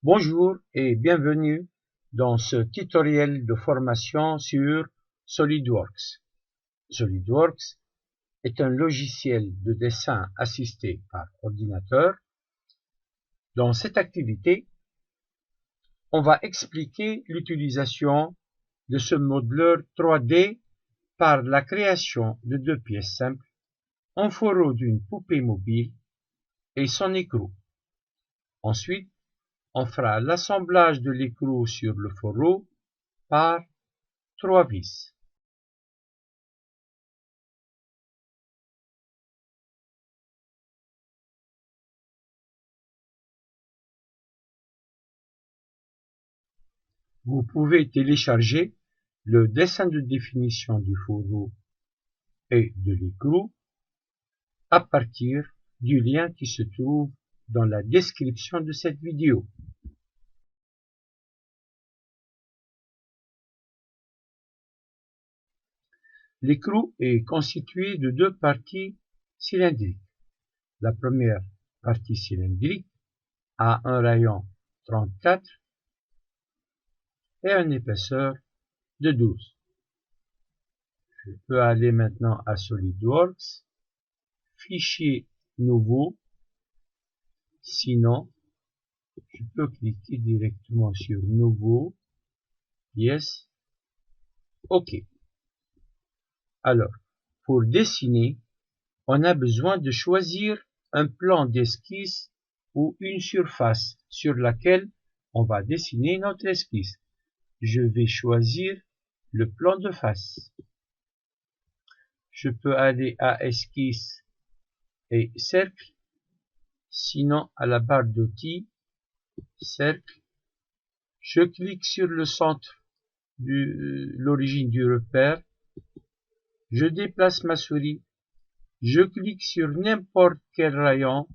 Bonjour et bienvenue dans ce tutoriel de formation sur SolidWorks. SolidWorks est un logiciel de dessin assisté par ordinateur. Dans cette activité, on va expliquer l'utilisation de ce modeleur 3D par la création de deux pièces simples, un fourreau d'une poupée mobile et son écrou. Ensuite, on fera l'assemblage de l'écrou sur le fourreau par 3 vis. Vous pouvez télécharger le dessin de définition du fourreau et de l'écrou à partir du lien qui se trouve dans la description de cette vidéo. L'écrou est constitué de deux parties cylindriques. La première partie cylindrique a un rayon 34 et une épaisseur de 12. Je peux aller maintenant à SolidWorks, fichier nouveau, sinon je peux cliquer directement sur nouveau, yes, ok. Alors, pour dessiner, on a besoin de choisir un plan d'esquisse ou une surface sur laquelle on va dessiner notre esquisse. Je vais choisir le plan de face. Je peux aller à esquisse et cercle, sinon à la barre d'outils, cercle. Je clique sur le centre de l'origine du repère. Je déplace ma souris. Je clique sur n'importe quel rayon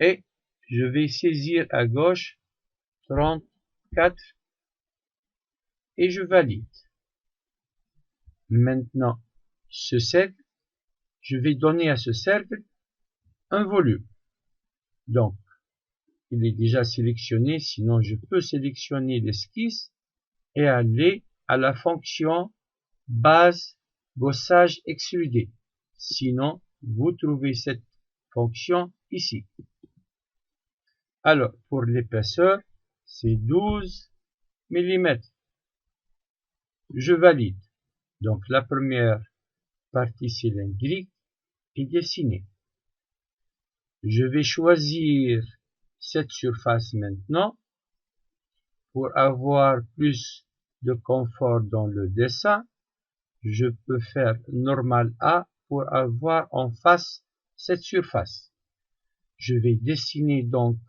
et je vais saisir à gauche 34 et je valide. Maintenant, ce cercle, je vais donner à ce cercle un volume. Donc, il est déjà sélectionné, sinon je peux sélectionner l'esquisse et aller à la fonction base bossage extrudé. Sinon, vous trouvez cette fonction ici. Alors, pour l'épaisseur, c'est 12 mm. Je valide. Donc, la première partie cylindrique est dessinée. Je vais choisir cette surface maintenant pour avoir plus de confort dans le dessin. Je peux faire normal A pour avoir en face cette surface. Je vais dessiner donc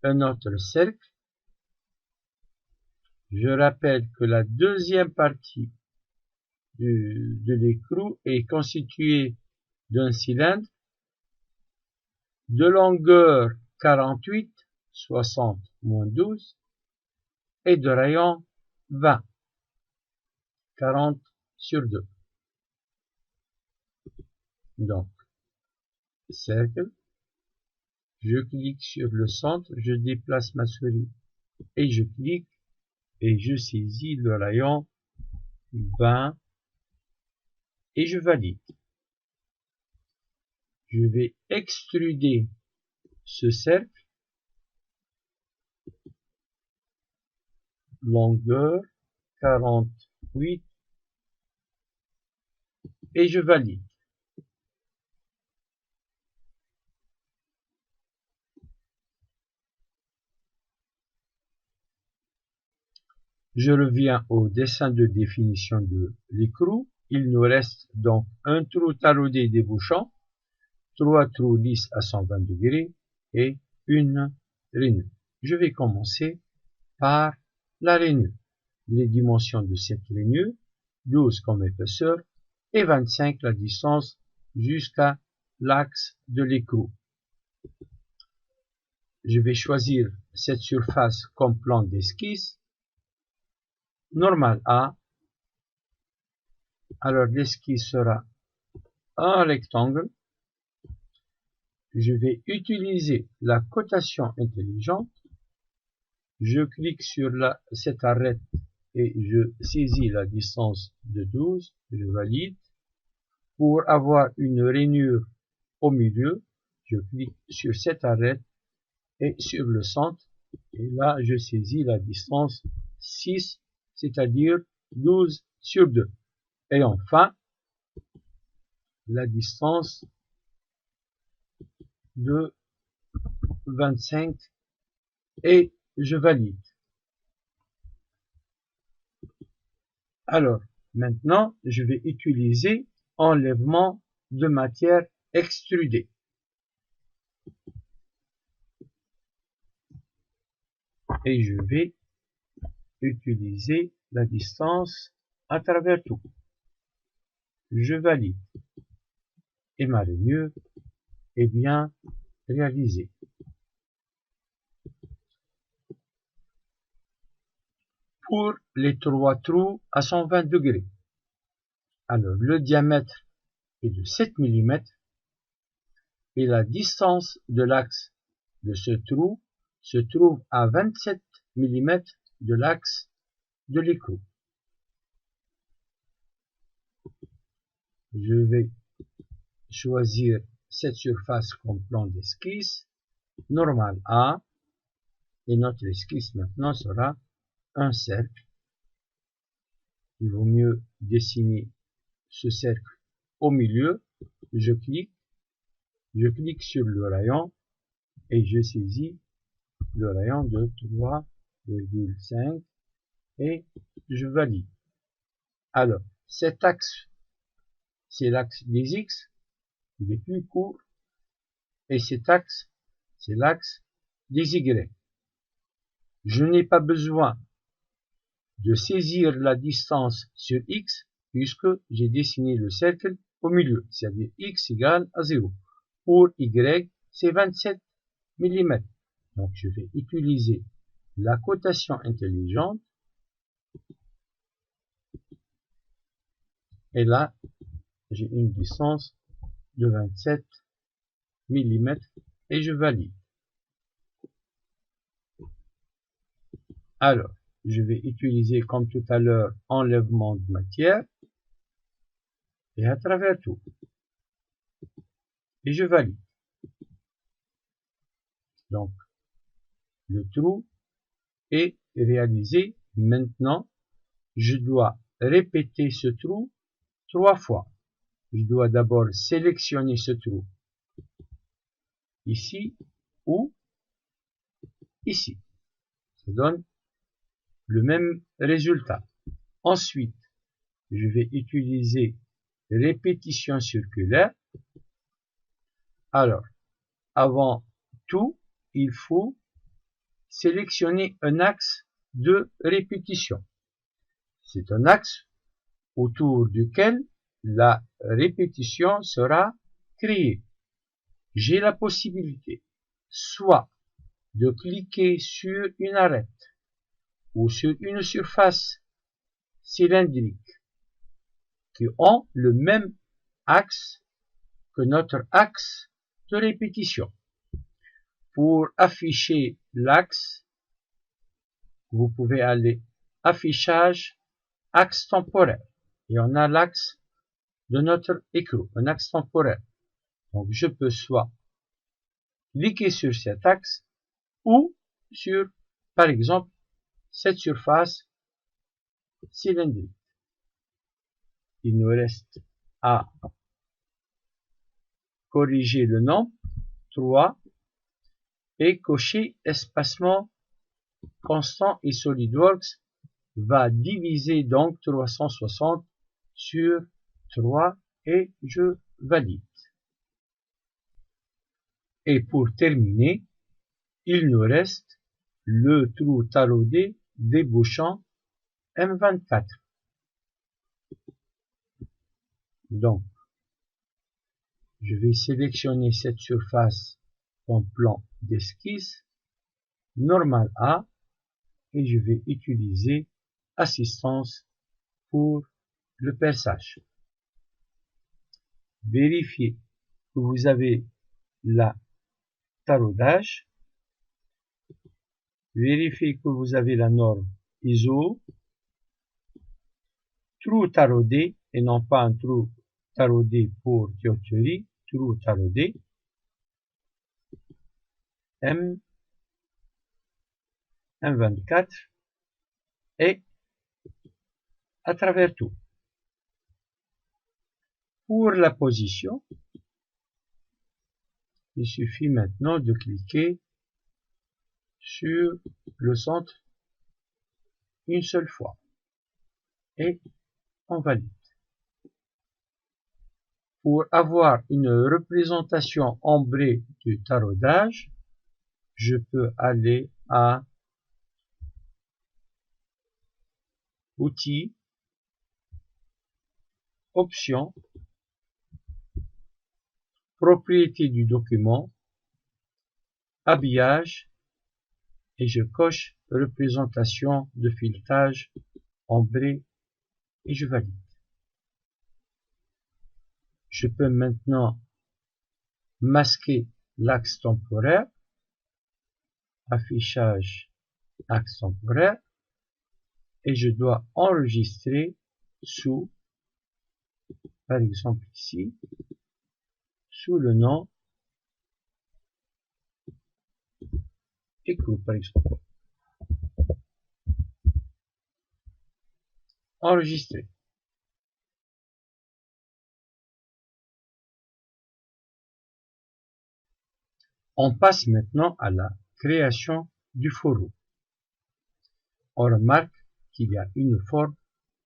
un autre cercle. Je rappelle que la deuxième partie de l'écrou est constituée d'un cylindre de longueur 48, 60 moins 12 et de rayon 20, 40 sur 2. Donc, cercle, je clique sur le centre, je déplace ma souris et je clique et je saisis le rayon 20 et je valide. Je vais extruder ce cercle, longueur 48 et je valide. Je reviens au dessin de définition de l'écrou. Il nous reste donc un trou taraudé débouchant, 3 trous lisses à 120 degrés et une rainure. Je vais commencer par la rainure. Les dimensions de cette rainure, 12 comme épaisseur et 25 la distance jusqu'à l'axe de l'écrou. Je vais choisir cette surface comme plan d'esquisse. Normal A. Alors l'esquisse sera un rectangle. Je vais utiliser la cotation intelligente Je clique sur cette arête et je saisis la distance de 12, je valide. Pour avoir une rainure au milieu, je clique sur cette arête et sur le centre, et là je saisis la distance 6, c'est-à-dire 12 sur 2. Et enfin, la distance de 25 et je valide. Alors, maintenant, je vais utiliser enlèvement de matière extrudée. Et je vais utiliser la distance à travers tout. Je valide. Et ma rainure est bien réalisée. Pour les 3 trous à 120 degrés. Alors, le diamètre est de 7 mm et la distance de l'axe de ce trou se trouve à 27 mm de l'axe de l'écrou. Je vais choisir cette surface comme plan d'esquisse, normal A, et notre esquisse maintenant sera un cercle. Il vaut mieux dessiner ce cercle au milieu. Je clique sur le rayon et je saisis le rayon de 3,5 et je valide. Alors, cet axe, c'est l'axe des X, il est plus court, et cet axe, c'est l'axe des Y. Je n'ai pas besoin de saisir la distance sur X, puisque j'ai dessiné le cercle au milieu, c'est-à-dire X égale à 0. Pour Y, c'est 27 mm. Donc, je vais utiliser la cotation intelligente. Et là, j'ai une distance de 27 mm et je valide. Alors, je vais utiliser comme tout à l'heure enlèvement de matière et à travers tout. Et je valide. Donc, le trou est réalisé. Maintenant, je dois répéter ce trou 3 fois. Je dois d'abord sélectionner ce trou ici ou ici. Ça donne le même résultat. Ensuite, je vais utiliser répétition circulaire. Alors, avant tout, il faut sélectionner un axe de répétition. C'est un axe autour duquel la répétition sera créée. J'ai la possibilité soit de cliquer sur une arête ou sur une surface cylindrique qui ont le même axe que notre axe de répétition. Pour afficher l'axe, vous pouvez aller affichage, axe temporaire. Et on a l'axe de notre écrou, un axe temporaire. Donc je peux soit cliquer sur cet axe ou sur, par exemple, cette surface cylindrique. Il nous reste à corriger le nombre, 3, et cocher espacement constant et SolidWorks va diviser donc 360 sur 3 et je valide. Et pour terminer, il nous reste le trou taraudé débouchant M24. Donc, je vais sélectionner cette surface en plan d'esquisse, normal A, et je vais utiliser assistance pour le perçage. Vérifiez que vous avez la taraudage. vérifiez que vous avez la norme ISO, trou taraudé, et non pas un trou taraudé pour tuyauterie, trou taraudé, M24, et à travers tout. Pour la position, il suffit maintenant de cliquer sur le centre une seule fois et on valide. Pour avoir une représentation ombrée du taraudage, je peux aller à Outils, Options, Propriétés du document, Habillage, et je coche Représentation de filetage ombré et je valide. Je peux maintenant masquer l'axe temporaire, affichage axe temporaire, et je dois enregistrer sous, par exemple ici, sous le nom écrou, par exemple. Enregistrer. On passe maintenant à la création du fourreau. On remarque qu'il y a une forme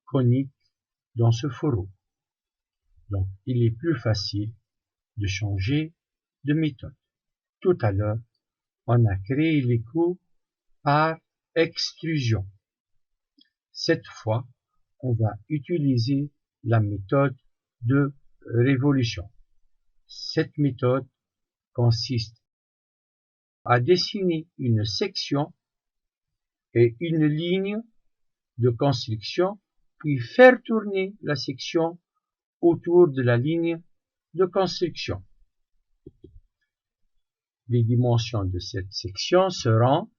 conique dans ce fourreau. Donc, il est plus facile de changer de méthode. Tout à l'heure, on a créé l'écrou par extrusion. Cette fois, on va utiliser la méthode de révolution. Cette méthode consiste à dessiner une section et une ligne de construction, puis faire tourner la section autour de la ligne de construction. Les dimensions de cette section seront,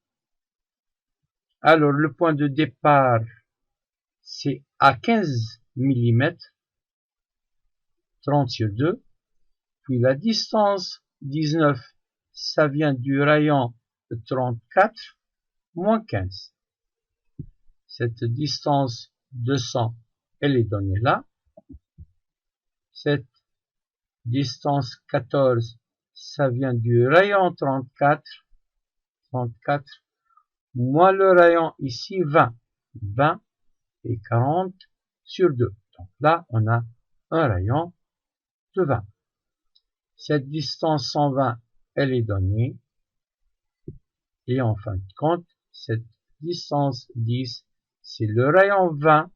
alors le point de départ c'est à 15 mm, 30 sur 2, puis la distance 19, ça vient du rayon 34, moins 15. Cette distance 200, elle est donnée là. Cette distance 14, ça vient du rayon 34, moins le rayon ici 20, et 40 sur 2. Donc là, on a un rayon de 20. Cette distance 120, elle est donnée. Et en fin de compte, cette distance 10, c'est le rayon 20,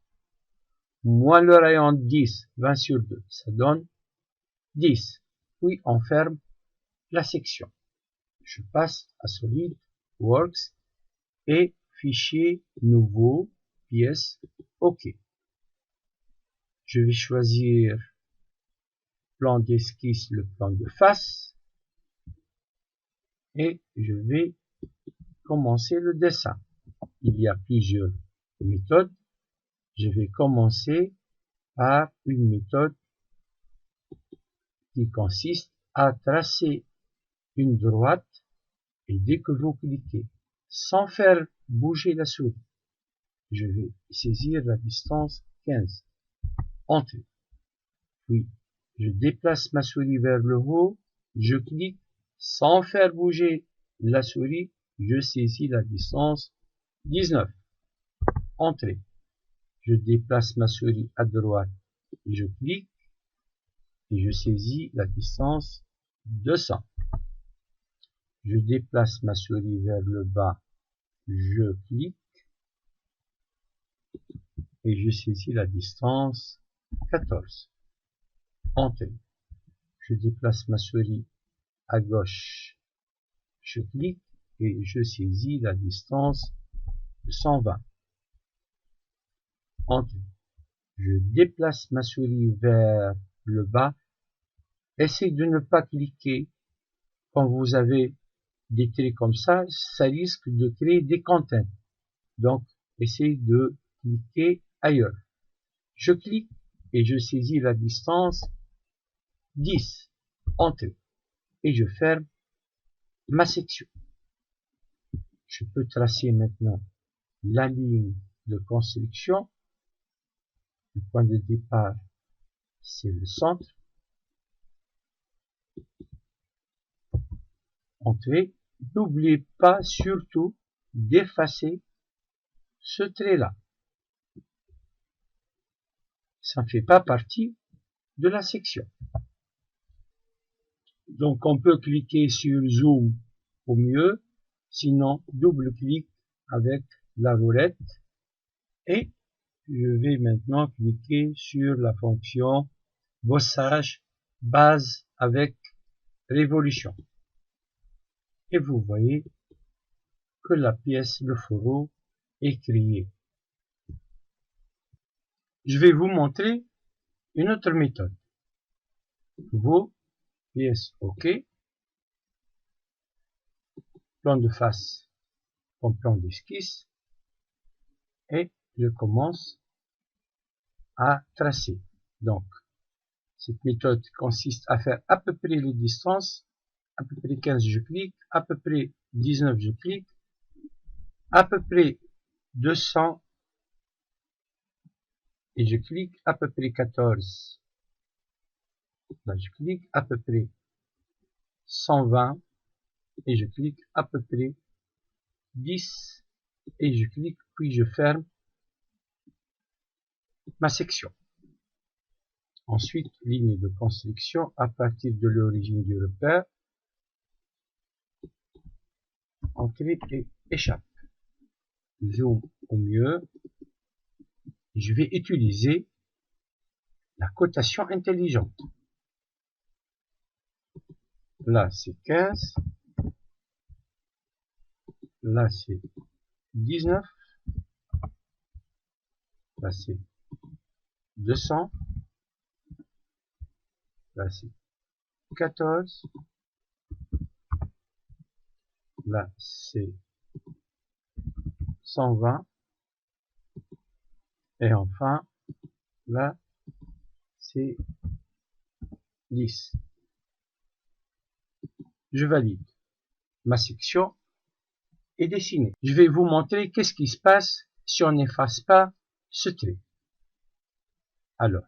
moins le rayon 10, 20 sur 2. Ça donne 10. Puis on ferme la section. Je passe à SolidWorks et fichier nouveau, pièce, OK. Je vais choisir plan d'esquisse, le plan de face, et je vais commencer le dessin. Il y a plusieurs méthodes. Je vais commencer par une méthode qui consiste à tracer une droite, et dès que vous cliquez, sans faire bouger la souris, je vais saisir la distance 15. Entrée. Puis, je déplace ma souris vers le haut, je clique, sans faire bouger la souris, je saisis la distance 19. Entrée. Je déplace ma souris à droite, je clique, et je saisis la distance 200. Je déplace ma souris vers le bas, je clique, et je saisis la distance 14. Entrée. Je déplace ma souris à gauche, je clique, et je saisis la distance 120. Entrée. Je déplace ma souris vers le bas. Essayez de ne pas cliquer quand vous avez des traits comme ça risque de créer des contraintes. Donc, essayez de cliquer ailleurs. Je clique et je saisis la distance 10, entrée, et je ferme ma section. Je peux tracer maintenant la ligne de construction. Le point de départ, c'est le centre. Entrée. N'oubliez pas surtout d'effacer ce trait-là. Ça ne fait pas partie de la section. Donc on peut cliquer sur Zoom au mieux, sinon double-clic avec la roulette. Et je vais maintenant cliquer sur la fonction bossage base avec révolution. Et vous voyez que la pièce, le fourreau, est créée. Je vais vous montrer une autre méthode. Vos pièces OK. Plan de face comme plan d'esquisse. Et je commence à tracer. Donc, cette méthode consiste à faire à peu près les distances. À peu près 15, je clique. À peu près 19, je clique. À peu près 200 et je clique. À peu près 14, là je clique. À peu près 120 et je clique. À peu près 10 et je clique, puis je ferme ma section. Ensuite, ligne de construction à partir de l'origine du repère. Entrée et échappe. Zoom au mieux. Je vais utiliser la cotation intelligente. Là, c'est 15. Là, c'est 19. Là, c'est 200. Là, c'est 14. Là, c'est 120. Et enfin, là, c'est 10. Je valide. Ma section est dessinée. Je vais vous montrer qu'est-ce qui se passe si on n'efface pas ce trait. Alors,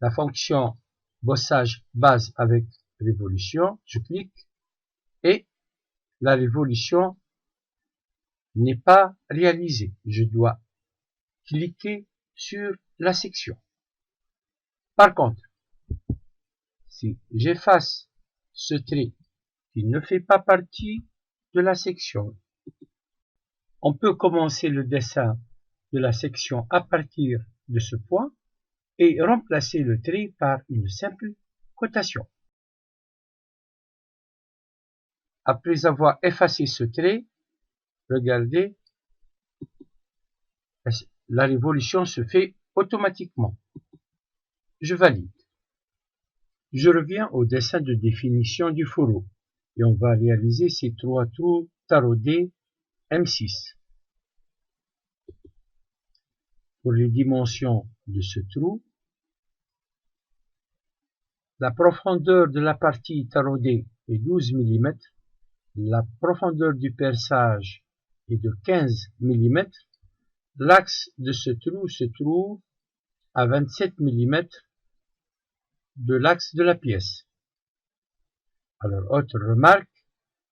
la fonction bossage base avec révolution, je clique et la révolution n'est pas réalisée. Je dois cliquer sur la section. Par contre, si j'efface ce trait qui ne fait pas partie de la section, on peut commencer le dessin de la section à partir de ce point et remplacer le trait par une simple cotation. Après avoir effacé ce trait, regardez, la révolution se fait automatiquement. Je valide. Je reviens au dessin de définition du fourreau et on va réaliser ces 3 trous taraudés M6. Pour les dimensions de ce trou, la profondeur de la partie taraudée est 12 mm, la profondeur du perçage est de 15 mm, l'axe de ce trou se trouve à 27 mm de l'axe de la pièce. Alors, autre remarque,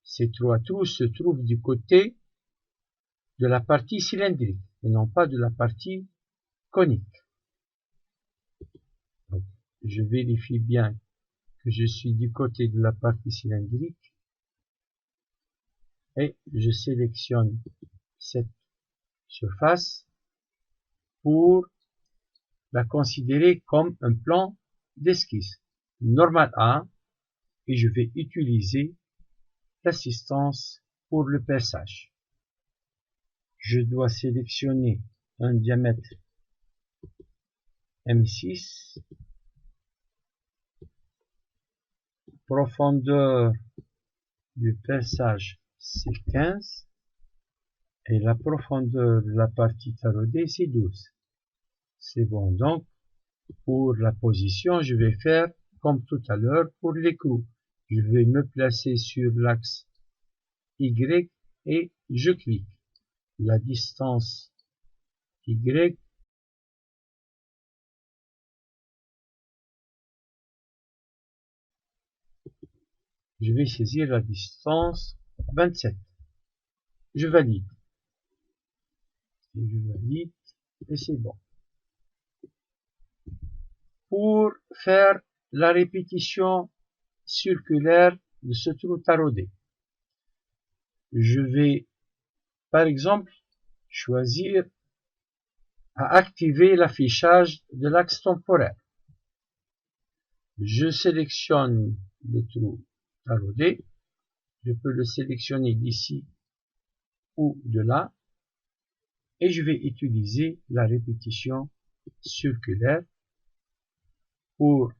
ces 3 trous se trouvent du côté de la partie cylindrique et non pas de la partie conique. Donc, je vérifie bien que je suis du côté de la partie cylindrique et je sélectionne cette surface pour la considérer comme un plan d'esquisse. Normal 1 et je vais utiliser l'assistance pour le perçage. Je dois sélectionner un diamètre M6, profondeur du perçage c'est 15 et la profondeur de la partie taraudée c'est 12. C'est bon. Donc, pour la position, je vais faire comme tout à l'heure pour l'écrou. Je vais me placer sur l'axe Y et je clique. La distance Y, je vais saisir la distance 27. Je valide. Et je valide et c'est bon. Pour faire la répétition circulaire de ce trou taraudé, je vais par exemple choisir à activer l'affichage de l'axe temporaire. Je sélectionne le trou taraudé, je peux le sélectionner d'ici ou de là, et je vais utiliser la répétition circulaire. Pour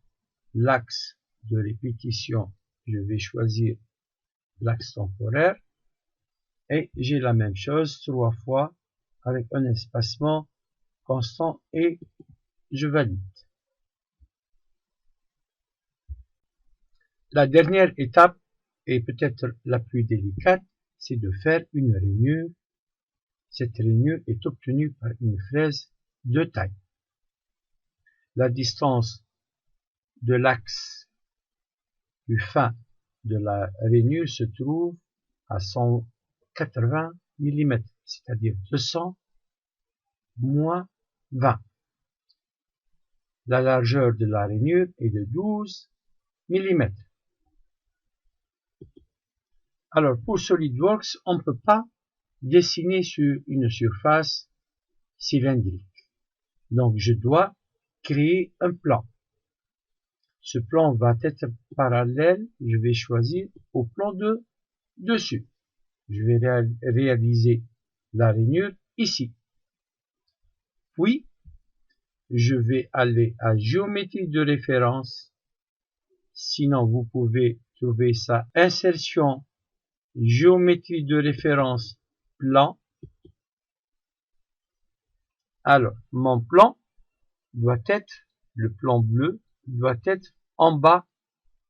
l'axe de répétition, je vais choisir l'axe temporaire, et j'ai la même chose 3 fois avec un espacement constant et je valide. La dernière étape, et peut-être la plus délicate, c'est de faire une rainure. Cette rainure est obtenue par une fraise de taille. La distance de l'axe du fin de la rainure se trouve à 180 mm, c'est-à-dire 200 moins 20. La largeur de la rainure est de 12 mm. Alors, pour SolidWorks, on ne peut pas dessiner sur une surface cylindrique. Donc, je dois créer un plan. Ce plan va être parallèle, je vais choisir au plan de dessus. Je vais réaliser la rainure ici. Puis, je vais aller à géométrie de référence. Sinon, vous pouvez trouver ça insertion, géométrie de référence, plan. Alors, mon plan doit être, le plan bleu, doit être en bas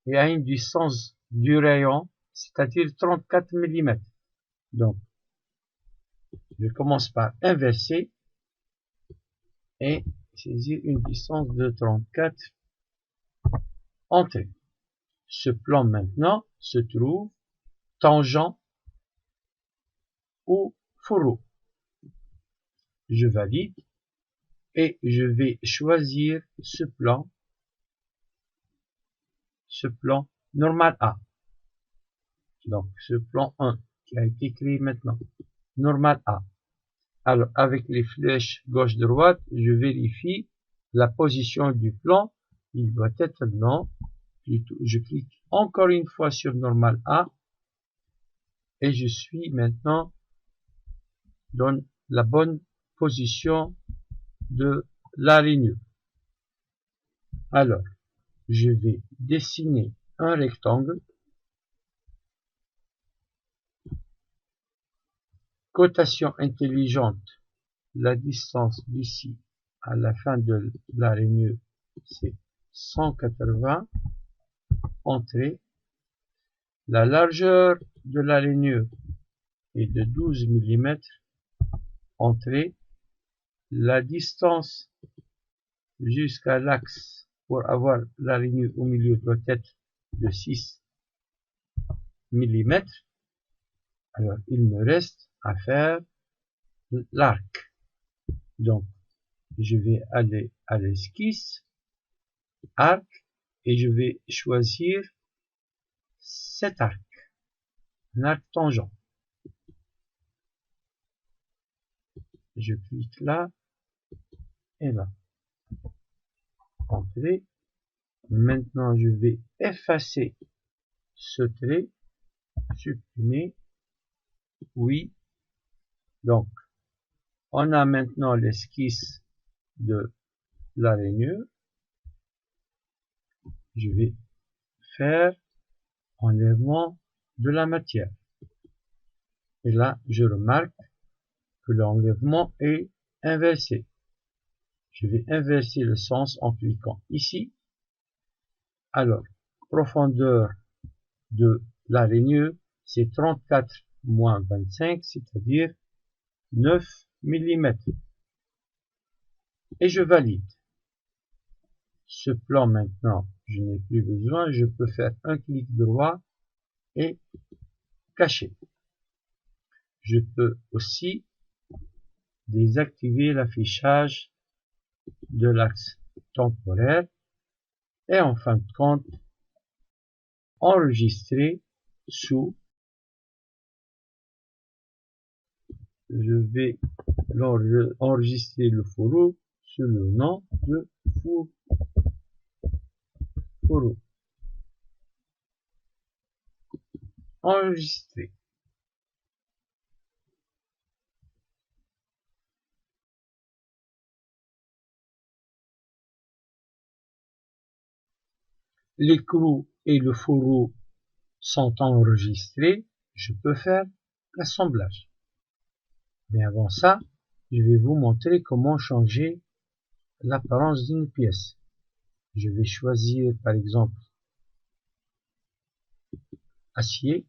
et à une distance du rayon, c'est-à-dire 34 mm. Donc, je commence par inverser et saisir une distance de 34. Entrée. Ce plan maintenant se trouve tangent au fourreau. Je valide et je vais choisir ce plan normal A. Donc ce plan 1 qui a été créé maintenant. Normal A. Alors avec les flèches gauche-droite, je vérifie la position du plan. Il doit être non. Je clique encore une fois sur normal A et je suis maintenant dans la bonne position de la rainure. Alors, je vais dessiner un rectangle. Cotation intelligente, la distance d'ici à la fin de la rainure, c'est 180. Entrée. La largeur de la rainure est de 12 mm. Entrée. La distance jusqu'à l'axe pour avoir la rainure au milieu doit être de 6 mm. Alors, il me reste à faire l'arc. Donc, je vais aller à l'esquisse, arc, et je vais choisir cet arc, un arc tangent. Je clique là et là. Entrée. Maintenant, je vais effacer ce trait, supprimer. Oui. Donc, on a maintenant l'esquisse de la rainure. Je vais faire enlèvement de la matière. Et là, je remarque que l'enlèvement est inversé. Je vais inverser le sens en cliquant ici. Alors, profondeur de l'araignée, c'est 34 moins 25, c'est-à-dire 9 mm. Et je valide. Ce plan maintenant, je n'ai plus besoin, je peux faire un clic droit et cacher. Je peux aussi désactiver l'affichage de l'axe temporaire et en fin de compte, enregistrer sous, je vais enregistrer le fourreau sous le nom de fourreau. Enregistrer. L'écrou et le fourreau sont enregistrés, je peux faire l'assemblage. Mais avant ça, je vais vous montrer comment changer l'apparence d'une pièce. Je vais choisir par exemple acier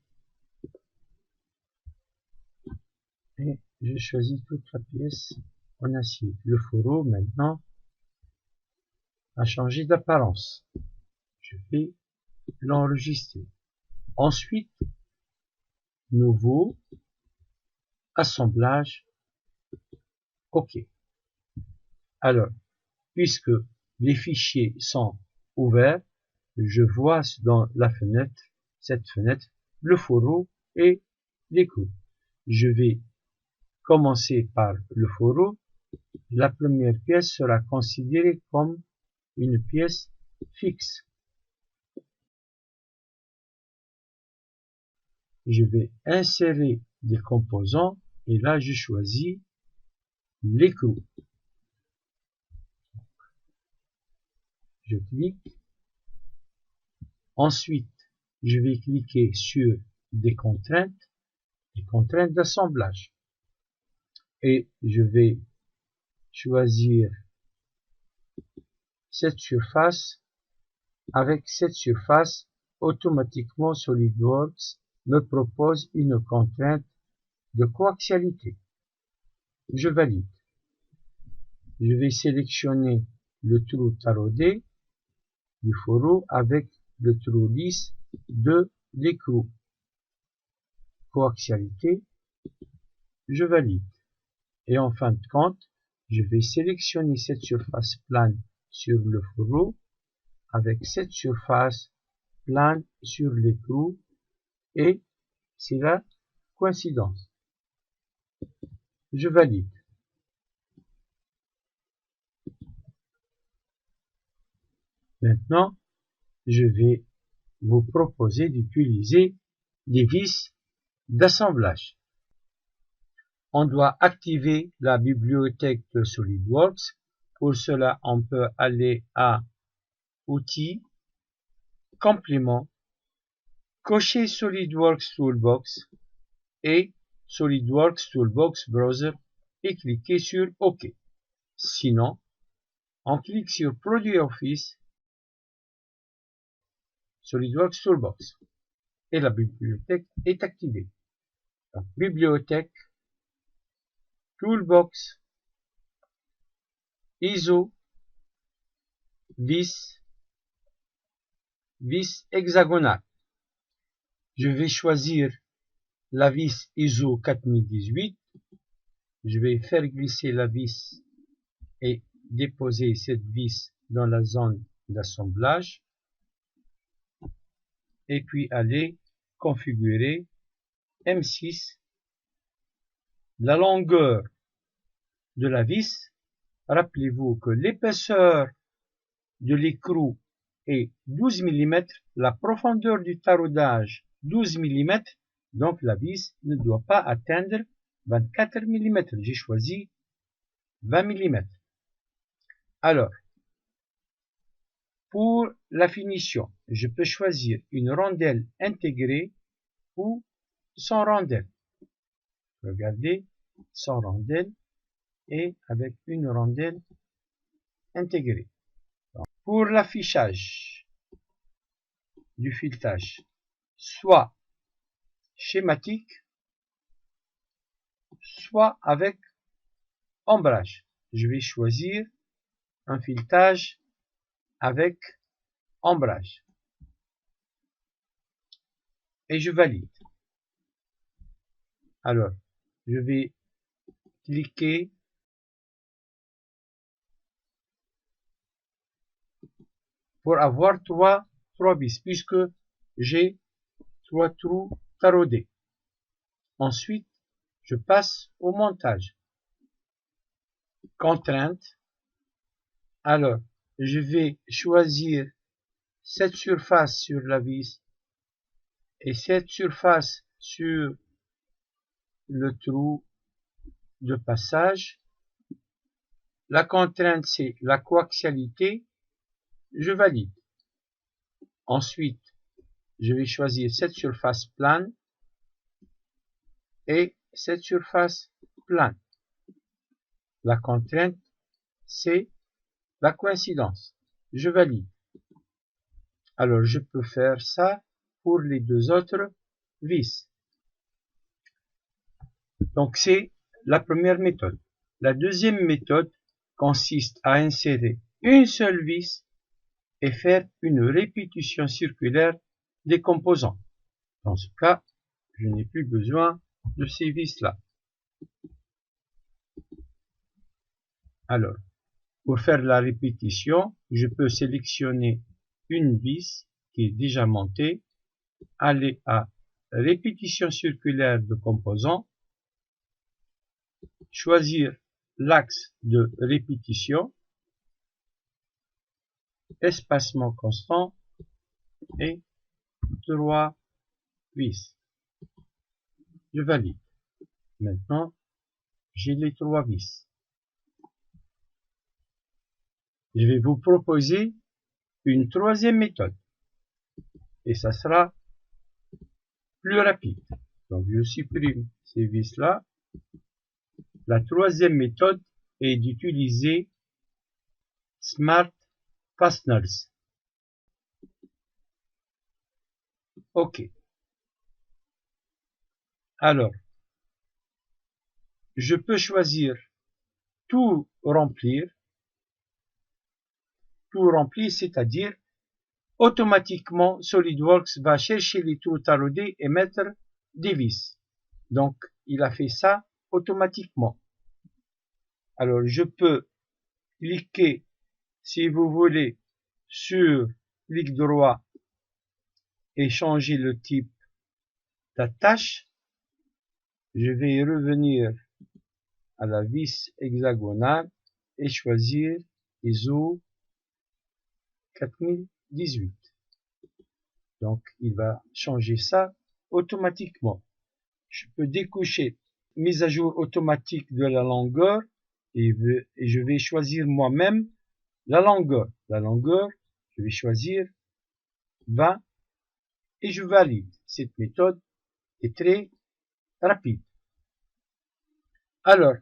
et je choisis toute la pièce en acier. Le fourreau maintenant a changé d'apparence. Je vais l'enregistrer. Ensuite, nouveau, assemblage, OK. Alors, puisque les fichiers sont ouverts, je vois dans la fenêtre, cette fenêtre, le fourreau et l'écrou. Je vais commencer par le fourreau. La première pièce sera considérée comme une pièce fixe. Je vais insérer des composants et là je choisis l'écrou. Je clique. Ensuite, je vais cliquer sur des contraintes d'assemblage. Et je vais choisir cette surface. Avec cette surface, automatiquement SolidWorks me propose une contrainte de coaxialité. Je valide. Je vais sélectionner le trou taraudé du fourreau avec le trou lisse de l'écrou. Coaxialité, je valide. Et en fin de compte, je vais sélectionner cette surface plane sur le fourreau avec cette surface plane sur l'écrou et c'est la coïncidence. Je valide. Maintenant, je vais vous proposer d'utiliser des vis d'assemblage. On doit activer la bibliothèque de SolidWorks. Pour cela, on peut aller à Outils, Compléments, cocher SolidWorks Toolbox et SolidWorks Toolbox Browser et cliquer sur OK. Sinon, on clique sur Produit Office, SolidWorks Toolbox et la bibliothèque est activée. Donc, bibliothèque, Toolbox, ISO, vis hexagonale. Je vais choisir la vis ISO 4018. Je vais faire glisser la vis et déposer cette vis dans la zone d'assemblage. Et puis aller configurer M6. La longueur de la vis. Rappelez-vous que l'épaisseur de l'écrou est 12 mm, la profondeur du taraudage 12 mm, donc la vis ne doit pas atteindre 24 mm. J'ai choisi 20 mm. Alors, pour la finition, je peux choisir une rondelle intégrée ou sans rondelle. Regardez, sans rondelle et avec une rondelle intégrée. Donc, pour l'affichage du filetage, soit schématique, soit avec ombrage. Je vais choisir un filetage avec ombrage. Et je valide. Alors, je vais cliquer pour avoir trois vis, puisque j'ai 3 trous taraudés. Ensuite, je passe au montage. Contrainte. Alors, je vais choisir cette surface sur la vis et cette surface sur le trou de passage. La contrainte, c'est la coaxialité. Je valide. Ensuite, je vais choisir cette surface plane et cette surface plane. La contrainte, c'est la coïncidence. Je valide. Alors, je peux faire ça pour les deux autres vis. Donc, c'est la première méthode. La deuxième méthode consiste à insérer une seule vis et faire une répétition circulaire des composants. Dans ce cas, je n'ai plus besoin de ces vis-là. Alors, pour faire la répétition, je peux sélectionner une vis qui est déjà montée, aller à répétition circulaire de composants, choisir l'axe de répétition, espacement constant et 3 vis. Je valide. Maintenant, j'ai les 3 vis. Je vais vous proposer une troisième méthode. Et ça sera plus rapide. Donc, je supprime ces vis-là. La troisième méthode est d'utiliser Smart Fasteners. OK. Alors, je peux choisir tout remplir, c'est-à-dire automatiquement SolidWorks va chercher les trous taraudés et mettre des vis. Donc, il a fait ça automatiquement. Alors, je peux cliquer, si vous voulez, sur clic droit et changer le type d'attache. Je vais revenir à la vis hexagonale et choisir ISO 4018. Donc, il va changer ça automatiquement. Je peux décocher mise à jour automatique de la longueur et je vais choisir moi-même la longueur. La longueur, je vais choisir 20 et je valide. Cette méthode est très rapide. Alors,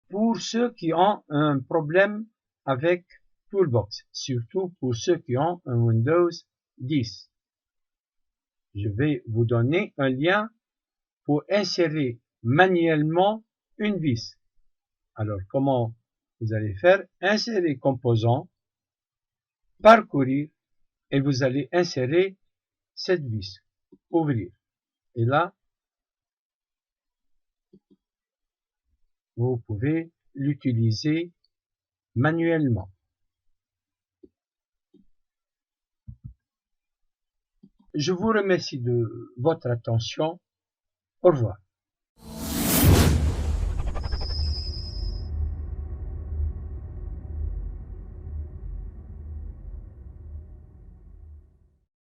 pour ceux qui ont un problème avec Toolbox, surtout pour ceux qui ont un Windows 10, je vais vous donner un lien pour insérer manuellement une vis. Alors, comment vous allez faire? Insérer composant, parcourir, et vous allez insérer cette vis. Ouvrir. Et là, vous pouvez l'utiliser manuellement. Je vous remercie de votre attention. Au revoir.